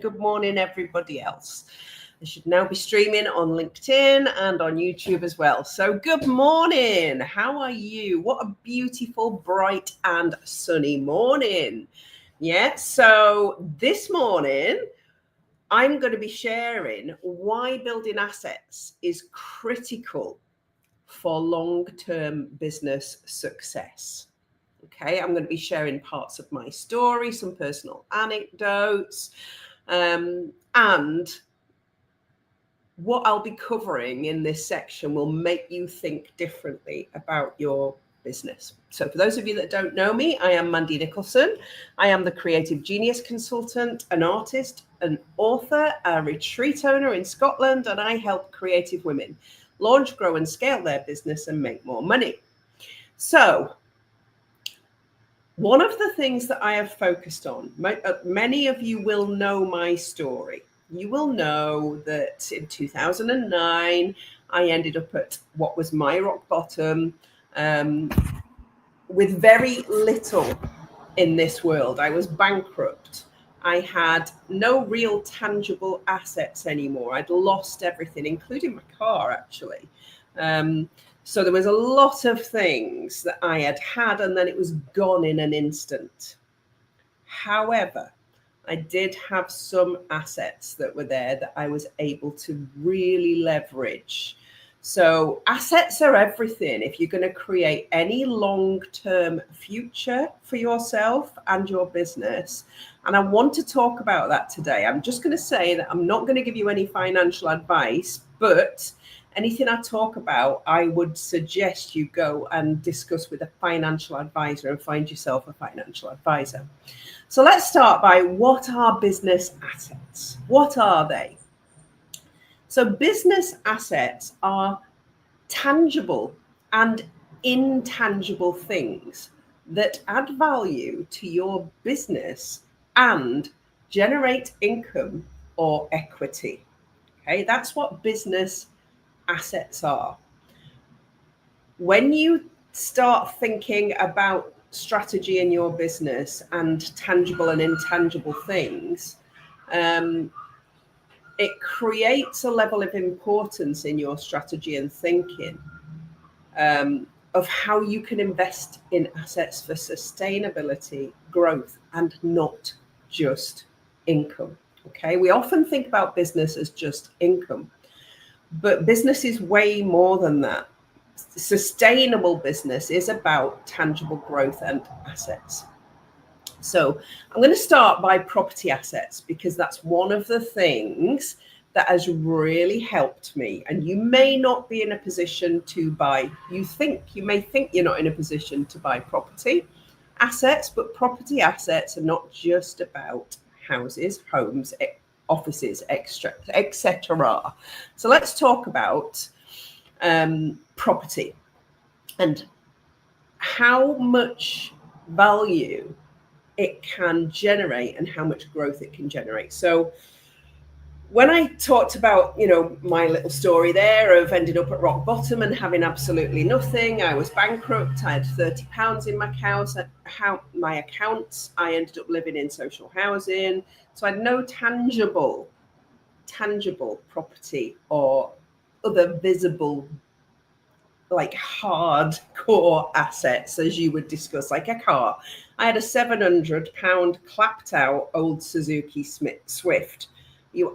Good morning, everybody else. I should now be streaming on LinkedIn and on YouTube as well. So good morning. How are you? What a beautiful, bright and sunny morning. Yeah, so this morning, I'm going to be sharing why building assets is critical for long-term business success. Okay, I'm going to be sharing parts of my story, some personal anecdotes, and what I'll be covering in this section will make you think differently about your business. So for those of you that don't know me, I am Mandy Nicholson. I am the creative genius consultant, an artist, an author, a retreat owner in Scotland, and I help creative women launch, grow, and scale their business and make more money. So one of the things that I have focused on, many of you will know my story. You will know that in 2009, I ended up at what was my rock bottom with very little in this world. I was bankrupt. I had no real tangible assets anymore. I'd lost everything, including my car, actually. So there was a lot of things that I had, and then it was gone in an instant. However, I did have some assets that were there that I was able to really leverage. So assets are everything if you're going to create any long-term future for yourself and your business. And I want to talk about that today. I'm just going to say that I'm not going to give you any financial advice, but anything I talk about, I would suggest you go and discuss with a financial advisor and find yourself a financial advisor. So let's start by, what are business assets? What are they? So business assets are tangible and intangible things that add value to your business and generate income or equity. Okay, that's what business assets are. When you start thinking about strategy in your business and tangible and intangible things, it creates a level of importance in your strategy and thinking of how you can invest in assets for sustainability, growth, and not just income. Okay, we often think about business as just income, but business is way more than that. Sustainable business is about tangible growth and assets. So I'm going to start by property assets, because that's one of the things that has really helped me. And you may not be in a position to buy, you may think you're not in a position to buy property assets, but property assets are not just about houses, homes, offices, etc. So let's talk about property and how much value it can generate and how much growth it can generate. So when I talked about, my little story there of ended up at rock bottom and having absolutely nothing, I was bankrupt, I had £30 in my accounts, I ended up living in social housing. So I had no tangible property or other visible, like hardcore assets, as you would discuss, like a car. I had a £700 clapped out old Suzuki Swift.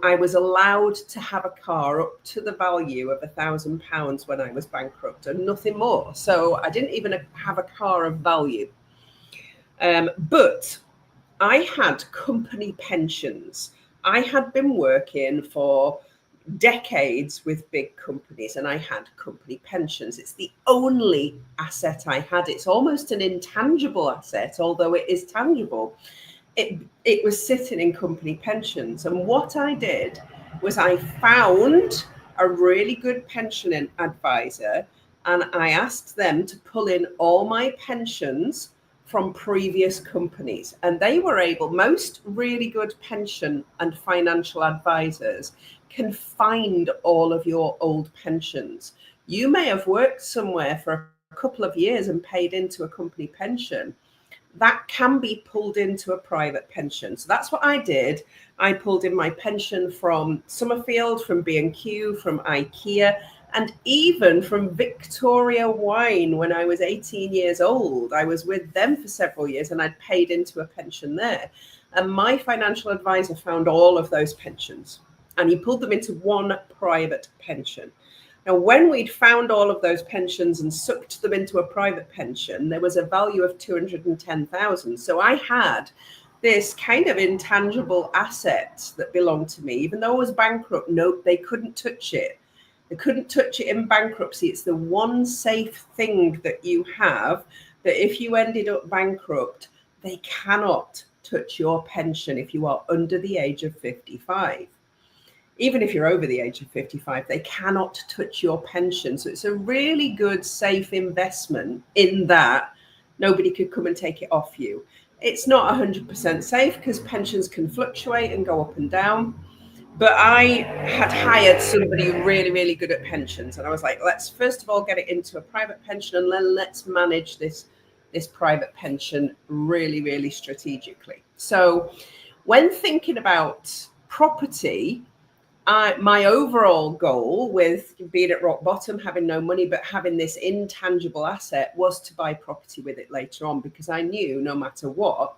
I was allowed to have a car up to the value of £1,000 when I was bankrupt, and nothing more. So I didn't even have a car of value. But I had company pensions. I had been working for decades with big companies, and I had company pensions. It's the only asset I had. It's almost an intangible asset, although it is tangible. It was sitting in company pensions. And what I did was I found a really good pension advisor, and I asked them to pull in all my pensions from previous companies. And they were able, most really good pension and financial advisors can find all of your old pensions. You may have worked somewhere for a couple of years and paid into a company pension. that can be pulled into a private pension. So that's what I did. I pulled in my pension from Summerfield, from B&Q, from IKEA, and even from Victoria Wine when I was 18 years old. I was with them for several years and I'd paid into a pension there. And my financial advisor found all of those pensions and he pulled them into one private pension. Now, when we'd found all of those pensions and sucked them into a private pension, there was a value of 210,000. So I had this kind of intangible asset that belonged to me, even though I was bankrupt. No, they couldn't touch it. They couldn't touch it in bankruptcy. It's the one safe thing that you have, that if you ended up bankrupt, they cannot touch your pension if you are under the age of 55. Even if you're over the age of 55, they cannot touch your pension. So it's a really good, safe investment in that nobody could come and take it off you. It's not 100% safe because pensions can fluctuate and go up and down. But I had hired somebody really, really good at pensions. And I was like, let's first of all get it into a private pension and then let's manage this private pension really, really strategically. So when thinking about property, my overall goal with being at rock bottom, having no money, but having this intangible asset was to buy property with it later on, because I knew no matter what,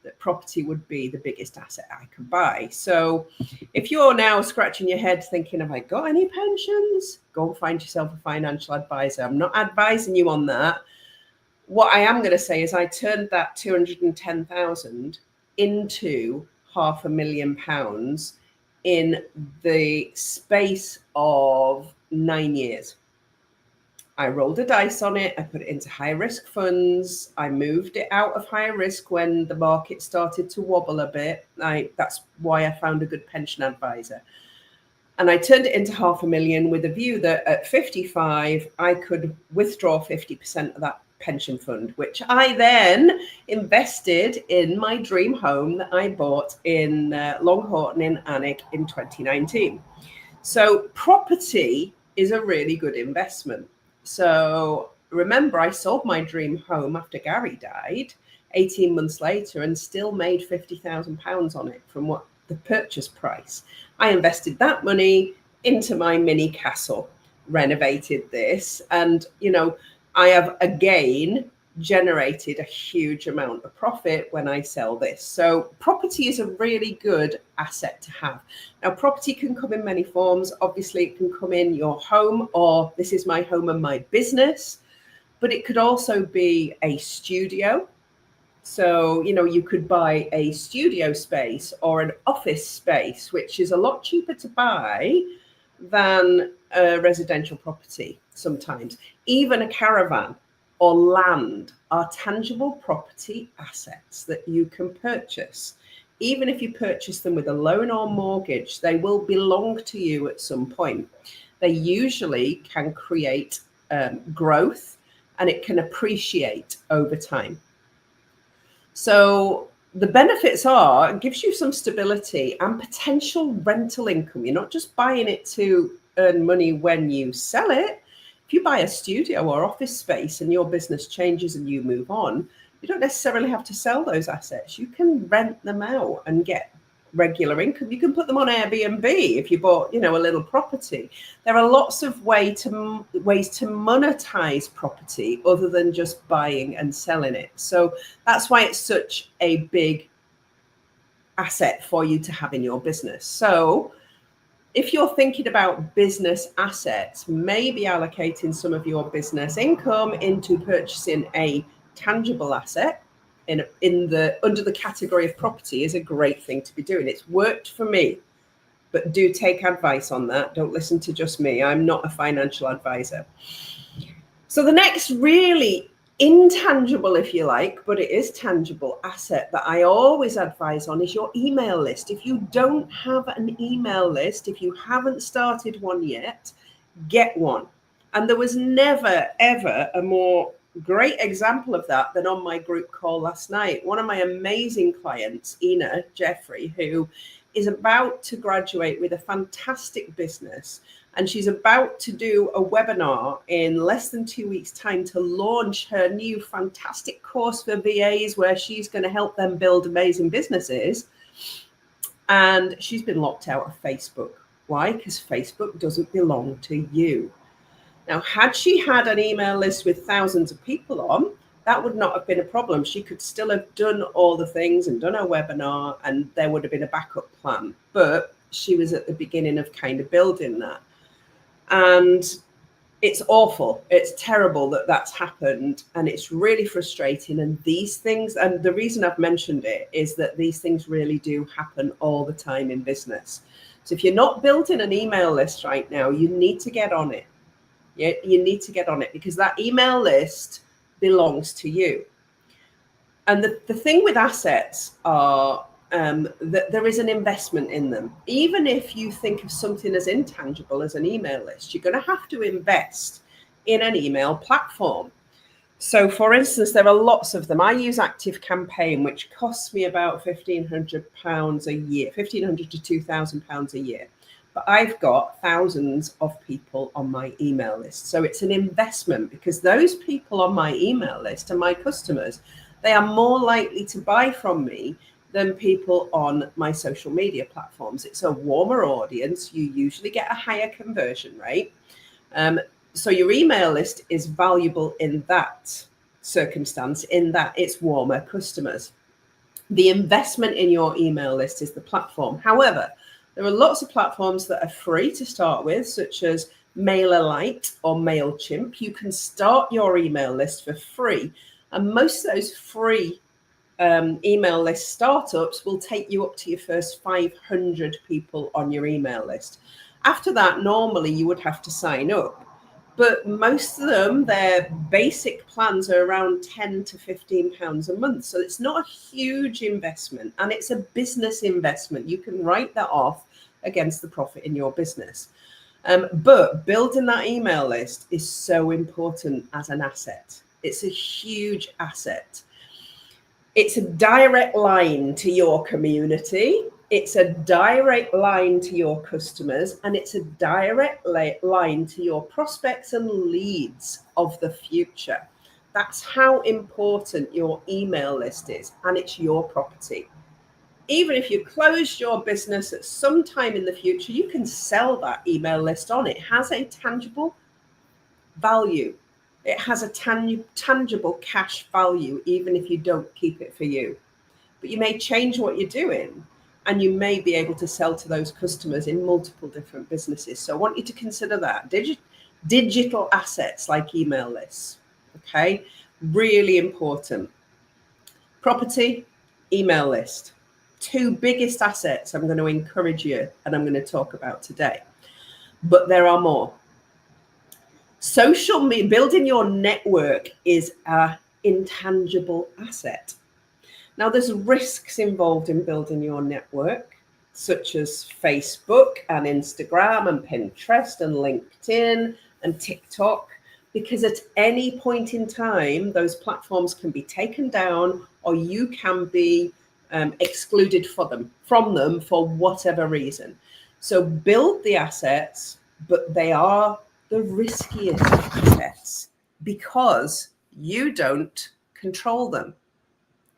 that property would be the biggest asset I could buy. So if you're now scratching your head thinking, have I got any pensions? Go and find yourself a financial advisor. I'm not advising you on that. What I am going to say is I turned that 210,000 into £500,000 in the space of 9 years. I rolled a dice on it. I put it into high risk funds. I moved it out of high risk when the market started to wobble a bit. That's why I found a good pension advisor. And I turned it into £500,000 with a view that at 55, I could withdraw 50% of that pension fund, which I then invested in my dream home that I bought in Long Horton in Alnwick in 2019. So property is a really good investment. So remember, I sold my dream home after Gary died 18 months later and still made £50,000 on it from what the purchase price. I invested that money into my mini castle, renovated this, and I have again generated a huge amount of profit when I sell this. So property is a really good asset to have. Now, property can come in many forms. Obviously, it can come in your home, or this is my home and my business, but it could also be a studio. So, you could buy a studio space or an office space, which is a lot cheaper to buy than a residential property sometimes. Even a caravan or land are tangible property assets that you can purchase. Even if you purchase them with a loan or mortgage, they will belong to you at some point. They usually can create growth, and it can appreciate over time. So the benefits are, it gives you some stability and potential rental income. You're not just buying it to earn money when you sell it. If you buy a studio or office space and your business changes and you move on, you don't necessarily have to sell those assets. You can rent them out and get regular income. You can put them on Airbnb if you bought, a little property. There are lots of ways to monetize property other than just buying and selling it. So that's why it's such a big asset for you to have in your business. So if you're thinking about business assets, maybe allocating some of your business income into purchasing a tangible asset under the category of property is a great thing to be doing. It's worked for me, but do take advice on that. Don't listen to just me. I'm not a financial advisor. So the next really intangible, if you like, but it is tangible asset that I always advise on is your email list. If you don't have an email list, if you haven't started one yet, get one. And there was never, ever a more great example of that than on my group call last night. One of my amazing clients, Ina Jeffrey, who is about to graduate with a fantastic business. And she's about to do a webinar in less than 2 weeks' time to launch her new fantastic course for VAs, where she's going to help them build amazing businesses. And she's been locked out of Facebook. Why? Because Facebook doesn't belong to you. Now, had she had an email list with thousands of people on, that would not have been a problem. She could still have done all the things and done her webinar, and there would have been a backup plan. But she was at the beginning of kind of building that. And it's awful. It's terrible that that's happened. And it's really frustrating. And these things, and the reason I've mentioned it is that these things really do happen all the time in business. So if you're not building an email list right now, you need to get on it. You need to get on it, because that email list belongs to you. And the thing with assets are that there is an investment in them. Even if you think of something as intangible as an email list, you're going to have to invest in an email platform. So, for instance, there are lots of them. I use ActiveCampaign, which costs me about £1,500 a year, £1,500 to £2,000 a year. But I've got thousands of people on my email list. So it's an investment, because those people on my email list are my customers. They are more likely to buy from me than people on my social media platforms. It's a warmer audience. You usually get a higher conversion rate. So your email list is valuable in that circumstance, in that it's warmer customers. The investment in your email list is the platform. However, there are lots of platforms that are free to start with, such as MailerLite or MailChimp. You can start your email list for free. And most of those free email list startups will take you up to your first 500 people on your email list. After that, normally you would have to sign up. But most of them, their basic plans are around £10 to £15 a month. So it's not a huge investment, and it's a business investment. You can write that off against the profit in your business. But building that email list is so important as an asset. It's a huge asset. It's a direct line to your community. It's a direct line to your customers, and it's a direct line to your prospects and leads of the future. That's how important your email list is, and it's your property. Even if you closed your business at some time in the future, you can sell that email list on. It has a tangible value. It has a tangible cash value, even if you don't keep it for you. But you may change what you're doing, and you may be able to sell to those customers in multiple different businesses. So I want you to consider that. Digital assets like email lists, okay? Really important. Property, email list. Two biggest assets I'm going to encourage you and I'm going to talk about today. But there are more. Social media, building your network is an intangible asset. Now, there's risks involved in building your network, such as Facebook and Instagram and Pinterest and LinkedIn and TikTok, because at any point in time, those platforms can be taken down, or you can be excluded from them for whatever reason. So build the assets, but they are the riskiest assets because you don't control them.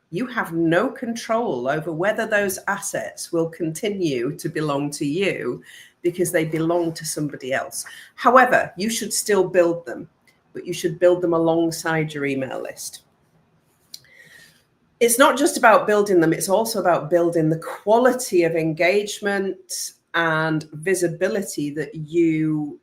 You have no control over whether those assets will continue to belong to you because they belong to somebody else. However, you should still build them, but you should build them alongside your email list. It's not just about building them, it's also about building the quality of engagement and visibility that you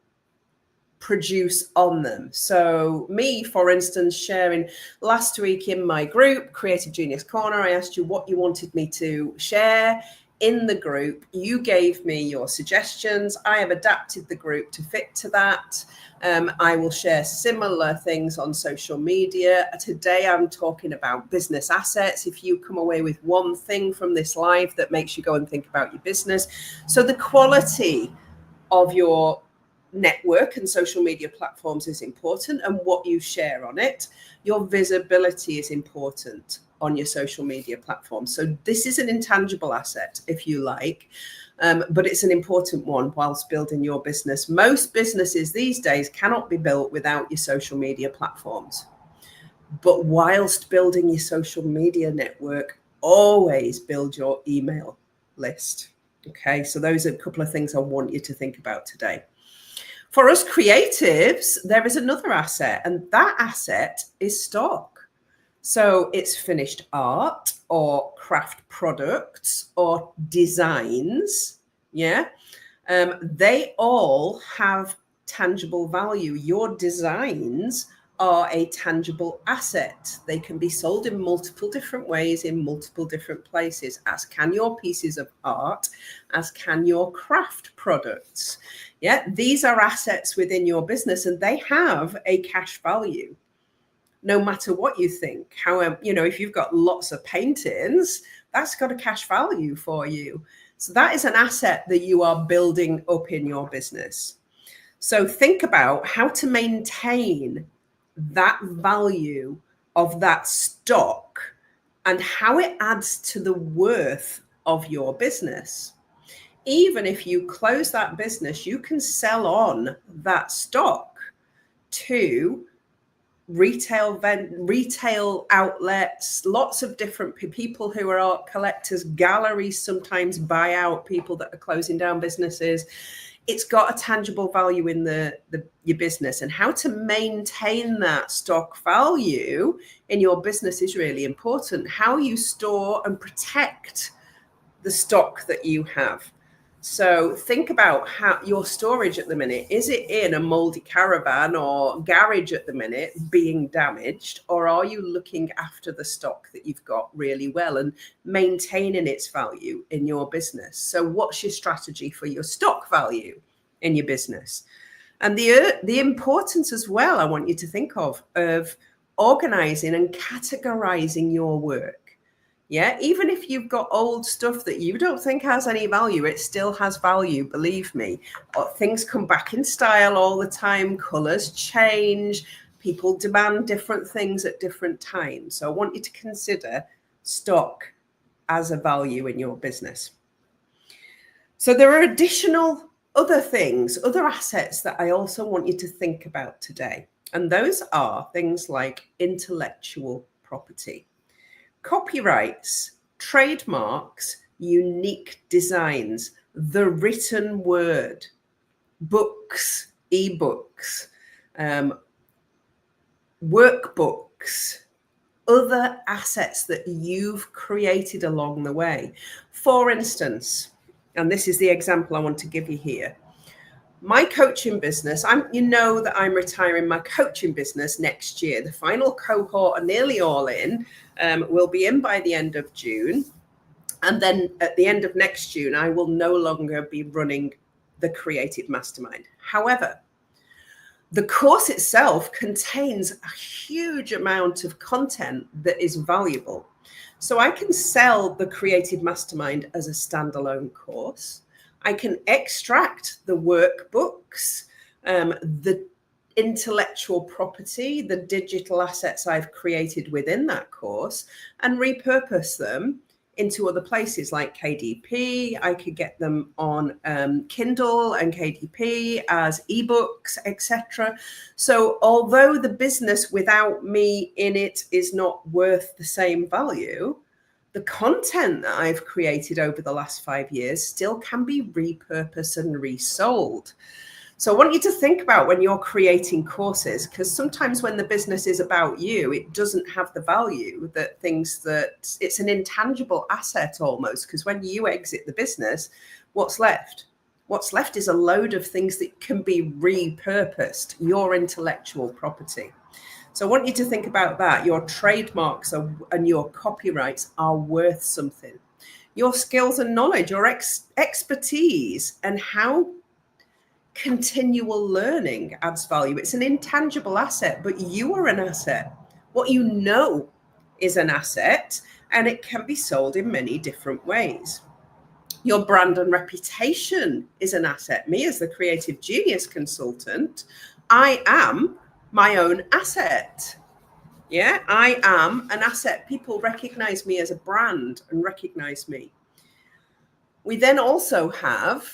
produce on them. So me, for instance, sharing last week in my group, Creative Genius Corner, I asked you what you wanted me to share in the group. You gave me your suggestions. I have adapted the group to fit to that. I will share similar things on social media. Today, I'm talking about business assets. If you come away with one thing from this live that makes you go and think about your business. So the quality of your network and social media platforms is important, and what you share on it. Your visibility is important. on your social media platform. So this is an intangible asset, if you like, but it's an important one whilst building your business. Most businesses these days cannot be built without your social media platforms. But whilst building your social media network, always build your email list. Okay, so those are a couple of things I want you to think about today. For us creatives, there is another asset, and that asset is stock. So it's finished art or craft products or designs. Yeah. They all have tangible value. Your designs are a tangible asset. They can be sold in multiple different ways in multiple different places, as can your pieces of art, as can your craft products. Yeah, these are assets within your business and they have a cash value. No matter what you think, however, if you've got lots of paintings, that's got a cash value for you. So that is an asset that you are building up in your business. So think about how to maintain that value of that stock and how it adds to the worth of your business. Even if you close that business, you can sell on that stock to retail outlets, lots of different people who are art collectors. Galleries sometimes buy out people that are closing down businesses. It's got a tangible value in your business, and how to maintain that stock value in your business is really important. How you store and protect the stock that you have. So think about how your storage at the minute. Is it in a moldy caravan or garage at the minute being damaged, or are you looking after the stock that you've got really well and maintaining its value in your business? So what's your strategy for your stock value in your business? And the importance as well, I want you to think of organizing and categorizing your work. Yeah, even if you've got old stuff that you don't think has any value, it still has value, believe me. Things come back in style all the time, colors change, people demand different things at different times. So I want you to consider stock as a value in your business. So there are additional other things, other assets that I also want you to think about today. And those are things like intellectual property. Copyrights, trademarks, unique designs, the written word, books, ebooks, workbooks, other assets that you've created along the way. For instance, and this is the example I want to give you here. My coaching business, you know that I'm retiring my coaching business next year. The final cohort are nearly all in, will be in by the end of June. And then at the end of next June, I will no longer be running the Creative Mastermind. However, the course itself contains a huge amount of content that is valuable. So I can sell the Creative Mastermind as a standalone course. I can extract the workbooks, the intellectual property, the digital assets I've created within that course, and repurpose them into other places like KDP. I could get them on Kindle and KDP as ebooks, etc. So although the business without me in it is not worth the same value, the content that I've created over the last 5 years still can be repurposed and resold. So I want you to think about when you're creating courses, because sometimes when the business is about you, it doesn't have the value that it's an intangible asset almost, because when you exit the business, what's left? What's left is a load of things that can be repurposed, your intellectual property. So I want you to think about that. Your trademarks and your copyrights are worth something. Your skills and knowledge, your expertise, and how continual learning adds value. It's an intangible asset, but you are an asset. What you know is an asset, and it can be sold in many different ways. Your brand and reputation is an asset. Me as the Creative Genius Consultant, I am my own asset. Yeah, I am an asset. People recognize me as a brand and recognize me. We then also have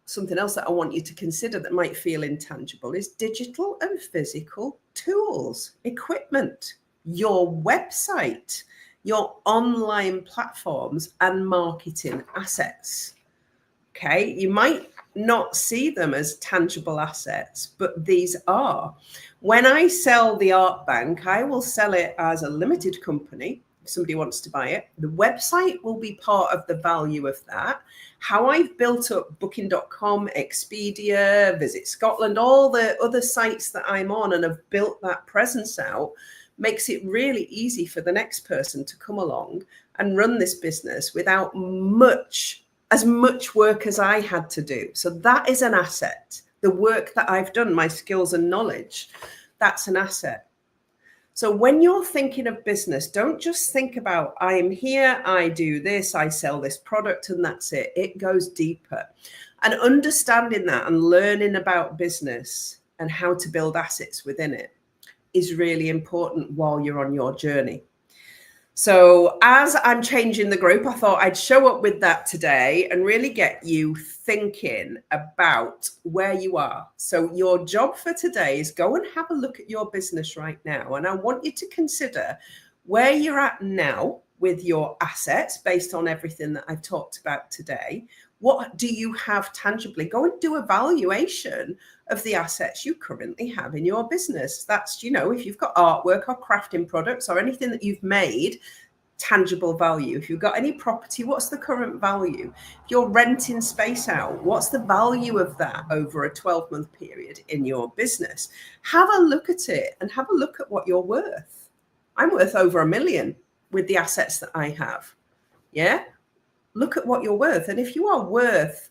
something else that I want you to consider that might feel intangible is digital and physical tools, equipment, your website, your online platforms, and marketing assets. Okay, you might not see them as tangible assets, but these are. When I sell the Art Bank, I will sell it as a limited company. If somebody wants to buy it, the website will be part of the value of that. How I've built up Booking.com, Expedia, Visit Scotland, all the other sites that I'm on and have built that presence out makes it really easy for the next person to come along and run this business without as much work as I had to do. So that is an asset. The work that I've done, my skills and knowledge, that's an asset. So when you're thinking of business, don't just think about, I am here, I do this, I sell this product, and that's it. It goes deeper. And understanding that and learning about business and how to build assets within it is really important while you're on your journey. So as I'm changing the group, I thought I'd show up with that today and really get you thinking about where you are. So your job for today is go and have a look at your business right now. And I want you to consider where you're at now with your assets based on everything that I've talked about today. What do you have tangibly? Go and do a valuation of the assets you currently have in your business. That's, if you've got artwork or crafting products or anything that you've made, tangible value. If you've got any property, what's the current value? If you're renting space out, what's the value of that over a 12-month period in your business? Have a look at it and have a look at what you're worth. I'm worth over $1 million with the assets that I have. Yeah. Look at what you're worth. And if you are worth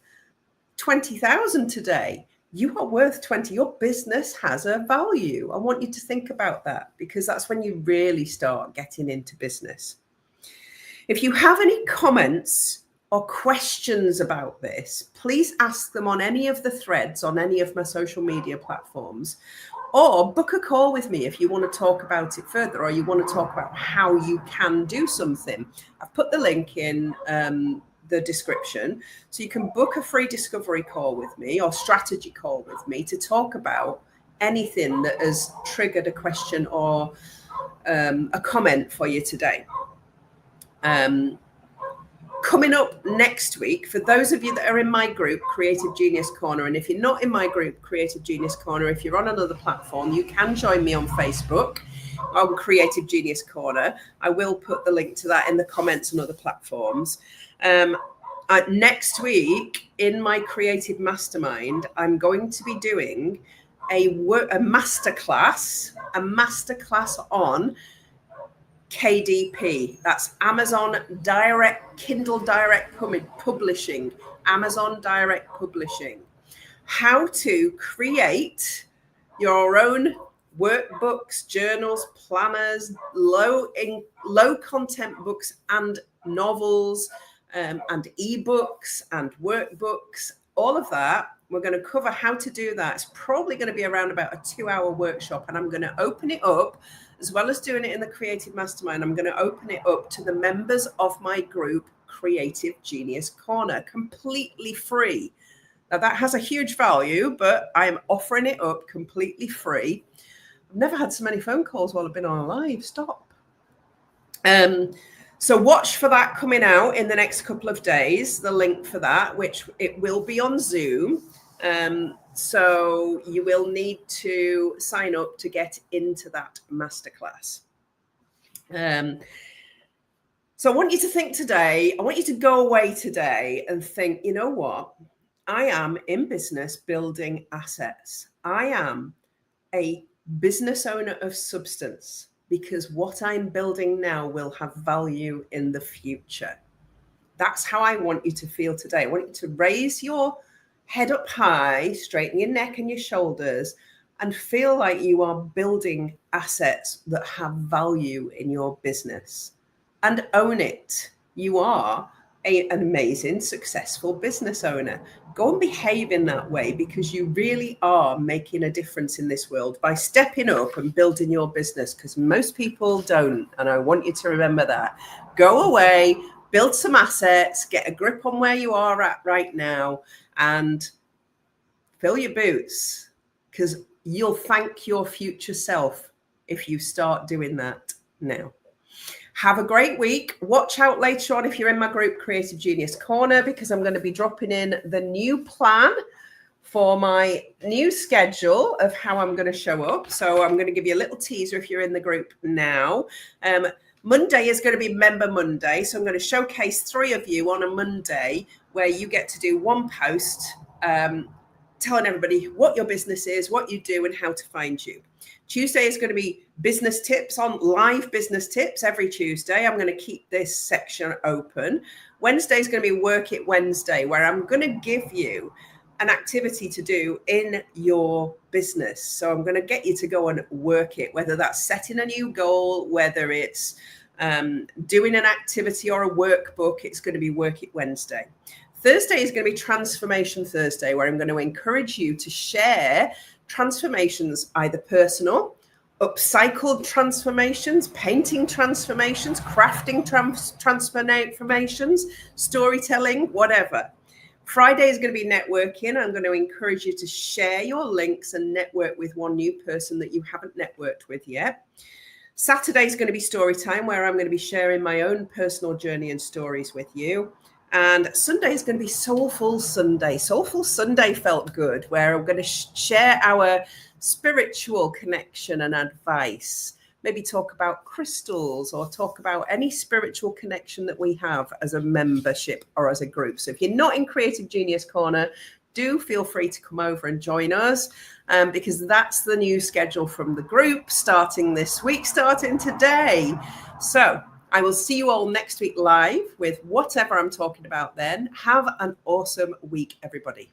20,000 today, you are worth 20. Your business has a value. I want you to think about that because that's when you really start getting into business. If you have any comments or questions about this, please ask them on any of the threads on any of my social media platforms, or book a call with me if you want to talk about it further or you want to talk about how you can do something. I've put the link in the description so you can book a free discovery call with me or strategy call with me to talk about anything that has triggered a question or a comment for you today. Coming up next week, for those of you that are in my group, Creative Genius Corner, and if you're not in my group, Creative Genius Corner, if you're on another platform, you can join me on Facebook on Creative Genius Corner. I will put the link to that in the comments and other platforms. Next week, in my Creative Mastermind, I'm going to be doing a masterclass on KDP. That's Amazon Direct, Kindle Direct Publishing, Amazon Direct Publishing. How to create your own workbooks, journals, planners, low content books and novels, and ebooks and workbooks, all of that. We're going to cover how to do that. It's probably going to be around about a 2-hour workshop, and I'm going to open it up, as well as doing it in the Creative Mastermind. I'm going to open it up to the members of my group, Creative Genius Corner, completely free. Now that has a huge value, but I'm offering it up completely free. I've never had so many phone calls while I've been on live. Stop. So watch for that coming out in the next couple of days, the link for that, which it will be on Zoom. So you will need to sign up to get into that masterclass. So I want you to think today, I want you to go away today and think, you know what? I am in business building assets. I am a business owner of substance, because what I'm building now will have value in the future. That's how I want you to feel today. I want you to raise your head up high, straighten your neck and your shoulders, and feel like you are building assets that have value in your business, and own it. You are an amazing, successful business owner. Go and behave in that way, because you really are making a difference in this world by stepping up and building your business, because most people don't. And I want you to remember that. Go away, build some assets, get a grip on where you are at right now, and fill your boots, because you'll thank your future self if you start doing that now. Have a great week. Watch out later on if you're in my group Creative Genius Corner, because I'm going to be dropping in the new plan for my new schedule of how I'm going to show up. So I'm going to give you a little teaser if you're in the group now. Monday is going to be Member Monday. So I'm going to showcase 3 of you on a Monday where you get to do one post telling everybody what your business is, what you do, and how to find you. Tuesday is going to be business tips, on live business tips every Tuesday. I'm going to keep this section open. Wednesday is going to be Work It Wednesday, where I'm going to give you an activity to do in your business. So I'm going to get you to go and work it, whether that's setting a new goal, whether it's doing an activity or a workbook. It's going to be Work It Wednesday. Thursday is going to be Transformation Thursday, where I'm going to encourage you to share transformations, either personal, upcycled transformations, painting transformations, crafting transformations, storytelling, whatever. Friday is going to be networking. I'm going to encourage you to share your links and network with one new person that you haven't networked with yet. Saturday is going to be story time, where I'm going to be sharing my own personal journey and stories with you. And Sunday is going to be Soulful Sunday. Soulful Sunday felt good, where I'm going to share our spiritual connection and advice. Maybe talk about crystals, or talk about any spiritual connection that we have as a membership or as a group. So if you're not in Creative Genius Corner, do feel free to come over and join us, because that's the new schedule from the group starting this week, starting today. So I will see you all next week live with whatever I'm talking about then. Have an awesome week, everybody.